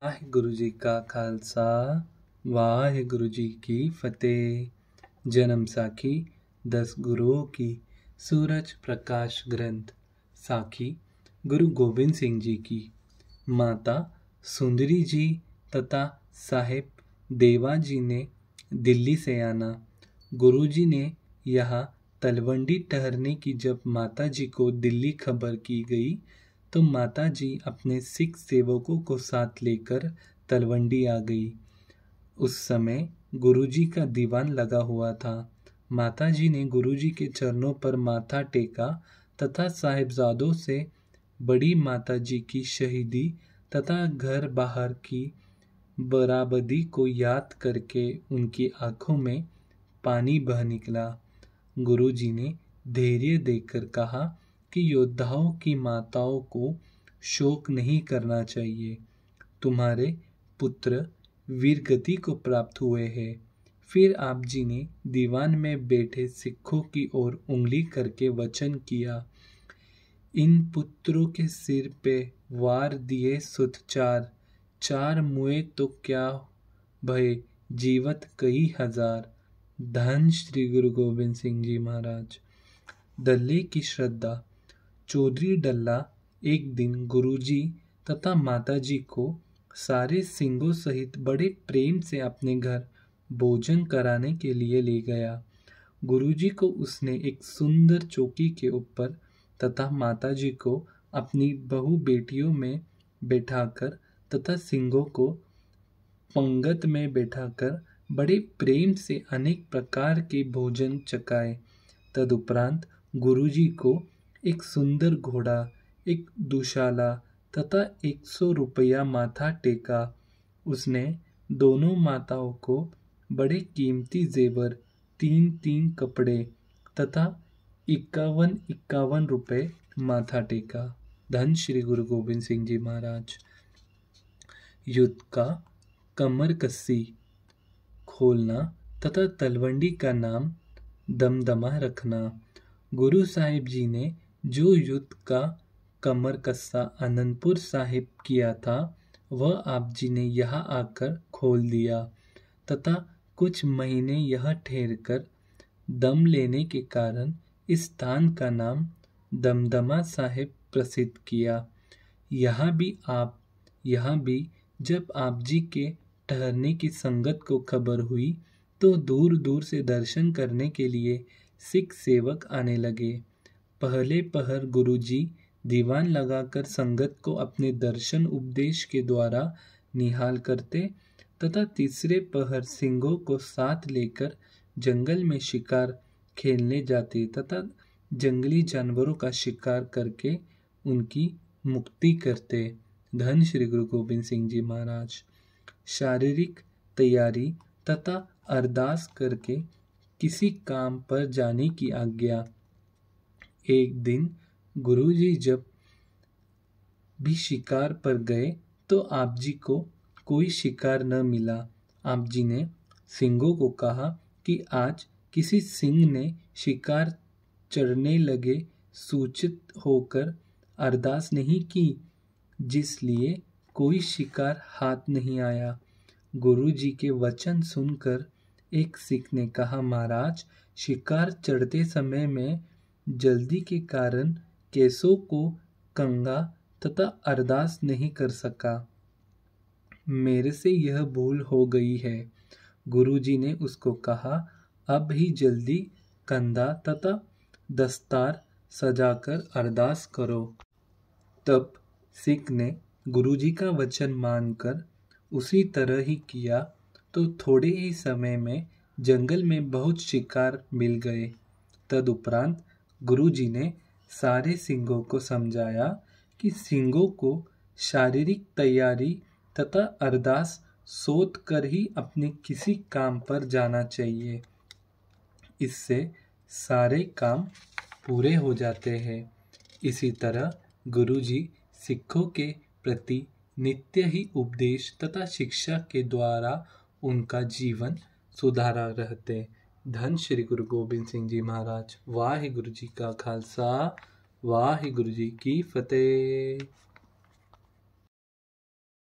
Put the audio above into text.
वाहिगुरु जी का खालसा वाहिगुरु जी की फतेह। जन्म साखी 10 गुरुओं की सूरज प्रकाश ग्रंथ। साखी गुरु गोबिंद सिंह जी की। माता सुंदरी जी तथा साहेब देवा जी ने दिल्ली से आना। गुरु जी ने यहाँ तलवंडी ठहरने की जब माता जी को दिल्ली खबर की गई तो माता जी अपने सिख सेवकों को साथ लेकर तलवंडी आ गई। उस समय गुरुजी का दीवान लगा हुआ था। माता जी ने गुरुजी के चरणों पर माथा टेका तथा साहिबजादों से बड़ी माता जी की शहीदी तथा घर बाहर की बराबदी को याद करके उनकी आंखों में पानी बह निकला। गुरुजी ने धैर्य देकर कहा कि योद्धाओं की माताओं को शोक नहीं करना चाहिए। तुम्हारे पुत्र वीरगति को प्राप्त हुए हैं। फिर आप जी ने दीवान में बैठे सिखों की ओर उंगली करके वचन किया, इन पुत्रों के सिर पे वार दिए सुत चार, चार मुए तो क्या भय जीवत कई हजार। धन श्री गुरु गोबिंद सिंह जी महाराज। डल्ले की श्रद्धा। चौधरी डल्ला एक दिन गुरुजी तथा माताजी को सारे सिंगों सहित बड़े प्रेम से अपने घर भोजन कराने के लिए ले गया। गुरुजी को उसने एक सुंदर चौकी के ऊपर तथा माताजी को अपनी बहु बेटियों में बैठाकर तथा सिंगों को पंगत में बैठाकर बड़े प्रेम से अनेक प्रकार के भोजन चखाए। तदुपरांत गुरुजी को एक सुंदर घोड़ा, एक दुशाला तथा 100 रुपया माथा टेका। उसने दोनों माताओं को बड़े कीमती जेवर, 3-3 कपड़े तथा 51-51 रुपये माथा टेका। धन श्री गुरु गोबिंद सिंह जी महाराज। युद्ध का कमर कस्सी खोलना तथा तलवंडी का नाम दमदमा रखना। गुरु साहिब जी ने जो युद्ध का कमर कस्सा आनंदपुर साहिब किया था वह आप जी ने यहाँ आकर खोल दिया तथा कुछ महीने यह ठहरकर दम लेने के कारण इस स्थान का नाम दमदमा साहिब प्रसिद्ध किया। यहाँ भी जब आप जी के ठहरने की संगत को खबर हुई तो दूर दूर से दर्शन करने के लिए सिख सेवक आने लगे। पहले पहर गुरुजी दीवान लगाकर संगत को अपने दर्शन उपदेश के द्वारा निहाल करते तथा तीसरे पहर सिंगों को साथ लेकर जंगल में शिकार खेलने जाते तथा जंगली जानवरों का शिकार करके उनकी मुक्ति करते। धन श्री गुरु गोबिंद सिंह जी महाराज। शारीरिक तैयारी तथा अरदास करके किसी काम पर जाने की आज्ञा। एक दिन गुरुजी जब भी शिकार पर गए तो आप जी को कोई शिकार न मिला। आप जी ने सिंगों को कहा कि आज किसी सिंह ने शिकार चढ़ने लगे सूचित होकर अरदास नहीं की, जिसलिए कोई शिकार हाथ नहीं आया। गुरुजी के वचन सुनकर एक सिख ने कहा, महाराज शिकार चढ़ते समय में जल्दी के कारण केसों को कंगा तथा अरदास नहीं कर सका। मेरे से यह भूल हो गई है। गुरुजी ने उसको कहा, अब ही जल्दी कंधा तथा दस्तार सजाकर अरदास करो। तब सिख ने गुरुजी का वचन मानकर उसी तरह ही किया तो थोड़े ही समय में जंगल में बहुत शिकार मिल गए। तदुपरांत गुरुजी ने सारे सिंगों को समझाया कि सिंगों को शारीरिक तैयारी तथा अरदास सोच कर ही अपने किसी काम पर जाना चाहिए। इससे सारे काम पूरे हो जाते हैं। इसी तरह गुरुजी सिखों के प्रति नित्य ही उपदेश तथा शिक्षा के द्वारा उनका जीवन सुधारा रहते। धन श्री गुरु गोबिंद सिंह जी महाराज। वाहिगुरु जी का खालसा वाहिगुरु जी की फतेह।